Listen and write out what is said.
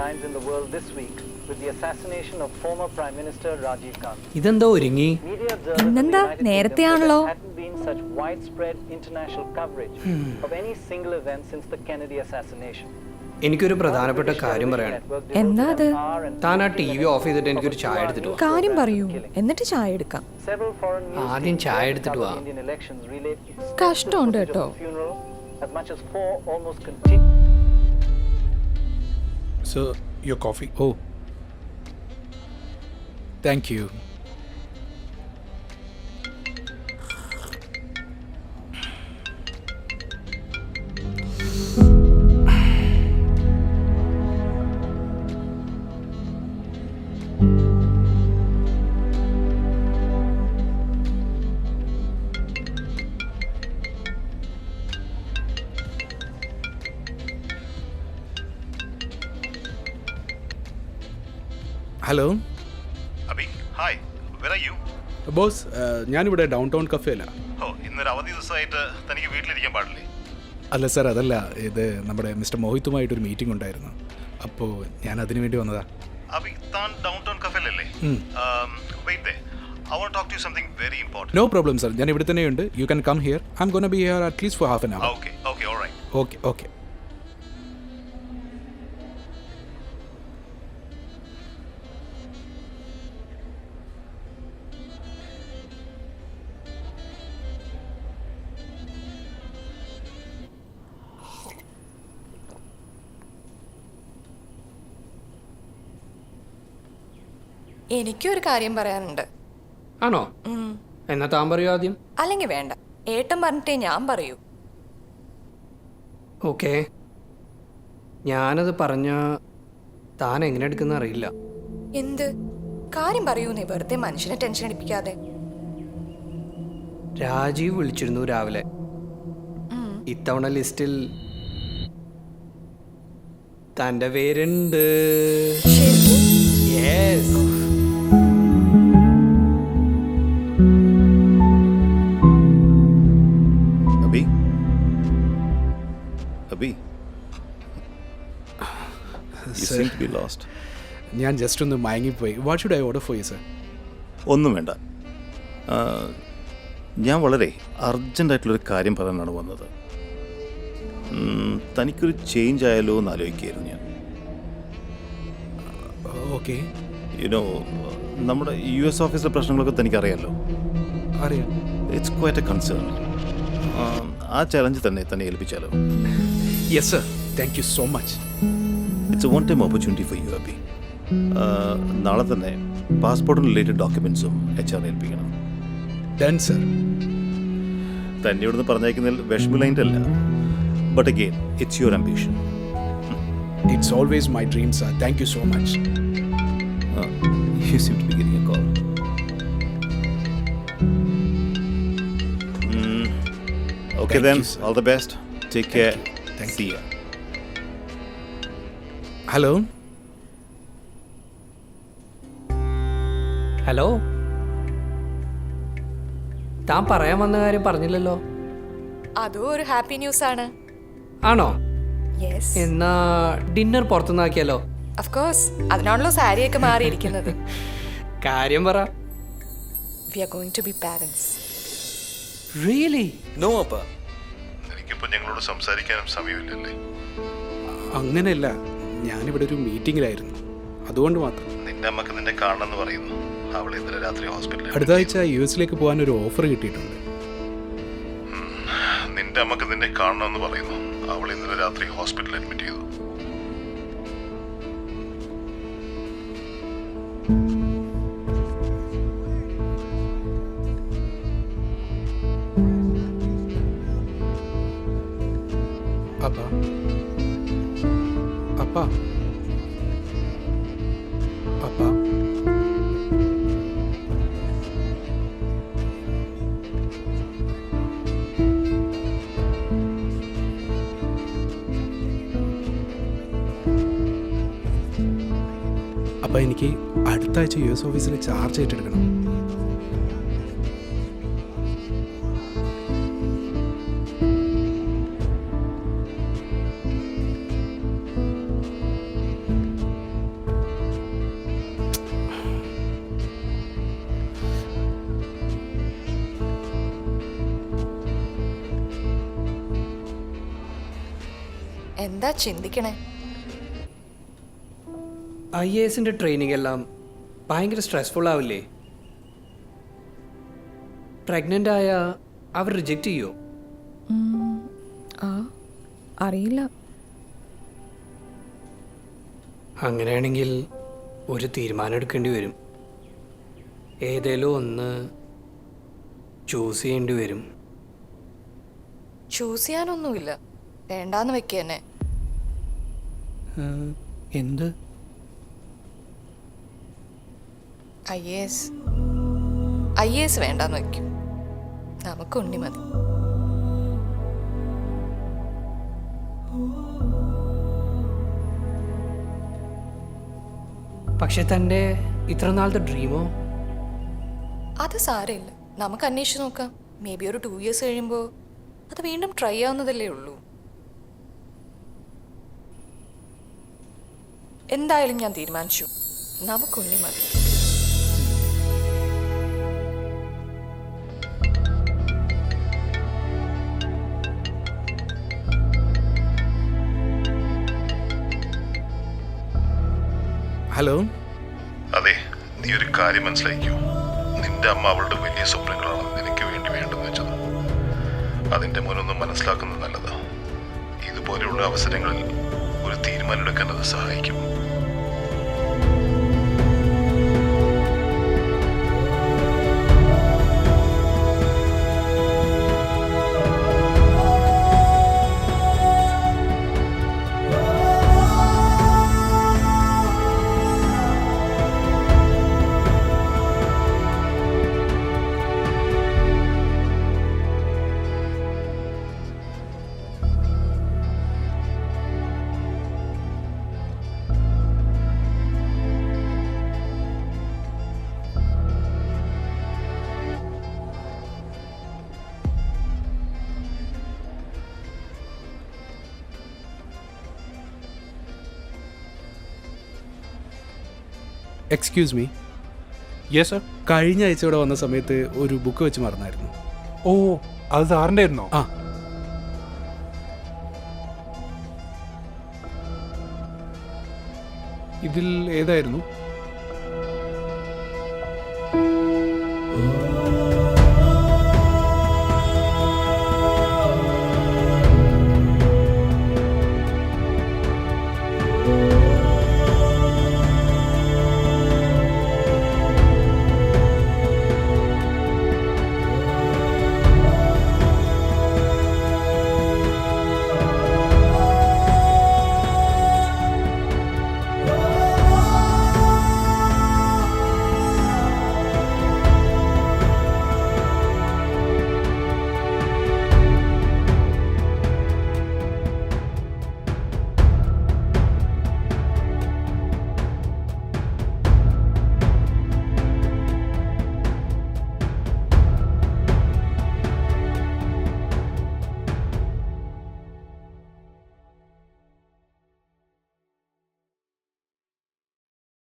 headlines in the world this week with the assassination of former Prime Minister Rajiv Gandhi. ഇതെന്തോ ഒരുങ്ങി Media observers in the United Kingdom said there hadn't been such widespread international coverage of any single event since the Kennedy assassination. എനിക്കൊരു പ്രധാനപ്പെട്ട കാര്യം പറയാൻ. എന്താ അത്? താൻ ആ ടി വി ഓഫ് ചെയ്തിട്ട് എനിക്കൊരു ചായ എടുത്തിട്ട് വാ. കാര്യം പറയൂ, എന്നിട്ട് ചായ എടുക്കാം. ആദ്യം ചായ എടുത്തിട്ട് വാ. കഷ്ടമുണ്ട് കേട്ടോ. Sir, your coffee. Oh. Thank you. Hello Abhi, hi. Where are you? Boss, ഞാനിവിടെ ഡൗൺ ടൗൺ കഫേയിലാണ്. ഓ, ഇന്നൊരു അവധി ദിവസമായിട്ട് തനിക്ക് വീട്ടിലിരിക്കാൻ പാടില്ലേ? അല്ല സാർ, അതല്ല, ഇത് നമ്മുടെ മിസ്റ്റർ മോഹിത്തുമായിട്ടൊരു മീറ്റിംഗ് ഉണ്ടായിരുന്നു. അപ്പോൾ ഞാൻ അതിനു വേണ്ടി വന്നതാ. അബി, താൻ ഡൗൺ ടൗൺ കഫേയിലല്ലേ? വെയിറ്റ് ദേ, I want talk to you something very important. No problem sir, ഞാൻ ഇവിടെ തന്നെയുണ്ട്. You can come here. I am gonna be here at least for half an hour. Okay okay, alright. Okay okay. എനിക്കൊരു കാര്യം പറയാനുണ്ട്. ആണോ? എന്നാ താൻ പറയൂ ആദ്യം. അല്ലെങ്കിൽ വേണ്ട, ഏട്ടൻ പറഞ്ഞിട്ടേ ഞാൻ പറയൂ. ഓക്കെ, ഞാനത് പറഞ്ഞ താൻ എങ്ങനെ എടുക്കുന്ന അറിയില്ല. എന്ത് കാര്യം പറയൂന്നേ, വെറുതെ മനുഷ്യനെ ടെൻഷൻ അടിപ്പിക്കാതെ. രാജീവ് വിളിച്ചിരുന്നു രാവിലെ. ഇത്തവണ ലിസ്റ്റിൽ തൻ്റെ പേരുണ്ട്. Yes. Abi, Abi, you seem to be lost. ഞാൻ ജസ്റ്റ് ഒന്ന് മയങ്ങിപ്പോയി. What should I order for you sir? ഒന്നും വേണ്ട. ഞാൻ വളരെ അർജൻറ്റായിട്ടുള്ളൊരു കാര്യം പറയാനാണ് വന്നത്. തനിക്കൊരു ചേഞ്ച് ആയാലോ എന്ന് ആലോചിക്കുകയായിരുന്നു ഞാൻ. ഓക്കെ. യുനോ, നമ്മുടെ US ഓഫീസിലെ പ്രശ്നങ്ങളൊക്കെ തനിക്കറിയാമല്ലോ. അറിയാം. It's quite a concern. ആ ചലഞ്ച് തന്നെ ഏൽപ്പിച്ചാലോ? Yes sir, thank you so much. It's a one time opportunity for you Abi. നാളെ തന്നെ പാസ്പോർട്ടിന് റിലേറ്റഡ് ഡോക്യുമെൻറ്റ്സും HR ഏൽപ്പിക്കണം. Done sir. തന്നെ ഇവിടുന്ന് പറഞ്ഞേക്കുന്നതിൽ വിഷമില്ലായിട്ടല്ല, but again it's your ambition. It's always my dream sir. Thank you so much. You seem to be getting a call. Okay Thank then, you, sir. all the best. Take care. Thank See you. ya. Hello. Hello, താൻ പറയാൻ വന്ന കാര്യം പറഞ്ഞില്ലല്ലോ. അതും ഒരു happy news ആണ്. ആണോ? Yes. എന്നാ ഡിന്നർ പുറത്തുനിന്നാക്കിയാലോ? ഓഫ് കോഴ്സ്, അതിനാണല്ലോ സാരിയൊക്കെ മാറിയിരിക്കുന്നത്. കാര്യം പറ. We are going to be parents. Really? No, appa. എനിക്കിപ്പോൾ ഞങ്ങളോട് സംസാരിക്കാനും സമയമില്ലല്ലേ? അങ്ങനെയല്ല, ഞാനിവിടെ ഒരു മീറ്റിങ്ങിലായിരുന്നു, അതുകൊണ്ട് മാത്രം. നിന്റെ അമ്മക്ക് നിന്നെ കാണണമെന്ന് പറയുന്നു. അവളെ ഇന്നലെ രാത്രി ഹോസ്പിറ്റലിൽ. അടുത്ത ആഴ്ച US പോകാൻ ഒരു ഓഫർ കിട്ടിയിട്ടുണ്ട്. നിന്റെ അമ്മക്ക് നിന്നെ കാണണമെന്ന് പറയുന്നു. അവൾ ഇന്നലെ രാത്രി ഹോസ്പിറ്റലിൽ അഡ്മിറ്റ് ചെയ്തു. അപ്പാ, അപ്പാ, അപ്പാ. അപ്പം എനിക്ക് അടുത്ത ആഴ്ച US ഓഫീസിൽ ചാർജ് ഏറ്റെടുക്കണം. എന്താ ചിന്തിക്കണേ? IASന്റെ ട്രെയിനിങ് എല്ലാം ഭയങ്കര സ്ട്രെസ്ഫുൾ ആവില്ലേ? പ്രഗ്നൻ്റ് ആയ അവർ റിജക്റ്റ് ചെയ്യോ? അറിയില്ല. അങ്ങനെയാണെങ്കിൽ ഒരു തീരുമാനം എടുക്കേണ്ടി വരും. ഏതേലും ഒന്ന് ചൂസ് ചെയ്യേണ്ടി വരും. ചൂസ് ചെയ്യാനൊന്നുമില്ല, വേണ്ടാന്ന് വെക്കുക തന്നെ. എന്ത്? IAS വേണ്ടാന്ന് വെക്കും. നമുക്ക് ഉണ്ണി മതി. പക്ഷെ തൻ്റെ ഇത്ര നാളത്തെ ഡ്രീമോ? അത് സാരമില്ല, നമുക്ക് അന്വേഷിച്ച് നോക്കാം. മേ ബി ഒരു 2 years കഴിയുമ്പോൾ അത് വീണ്ടും ട്രൈ ആവുന്നതല്ലേ ഉള്ളൂ. എന്തായാലും ഞാൻ തീരുമാനിച്ചു, നമുക്ക് ഉണ്ണി മതി. ഹലോ. അതെ, നീ ഒരു കാര്യം മനസ്സിലാക്കിയോ? നിന്റെ അമ്മ അവളുടെ വലിയ സ്വപ്നങ്ങളാണ് നിനക്ക് വേണ്ടി വേണ്ടെന്ന് വെച്ചത്. അതിൻ്റെ മുന്നൊന്നും മനസ്സിലാക്കുന്നത് നല്ലതാ. ഇതുപോലെയുള്ള അവസരങ്ങളിൽ ഒരു തീരുമാനം എടുക്കാൻ അത് സഹായിക്കും. Excuse me. Yes sir. കഴിഞ്ഞ ആഴ്ച ഇവിടെ വന്ന സമയത്ത് ഒരു ബുക്ക് വെച്ച് മറന്നായിരുന്നു. ഓ, അത് സാറിൻ്റെ ആയിരുന്നോ? ആ, ഇതിൽ ഏതായിരുന്നു?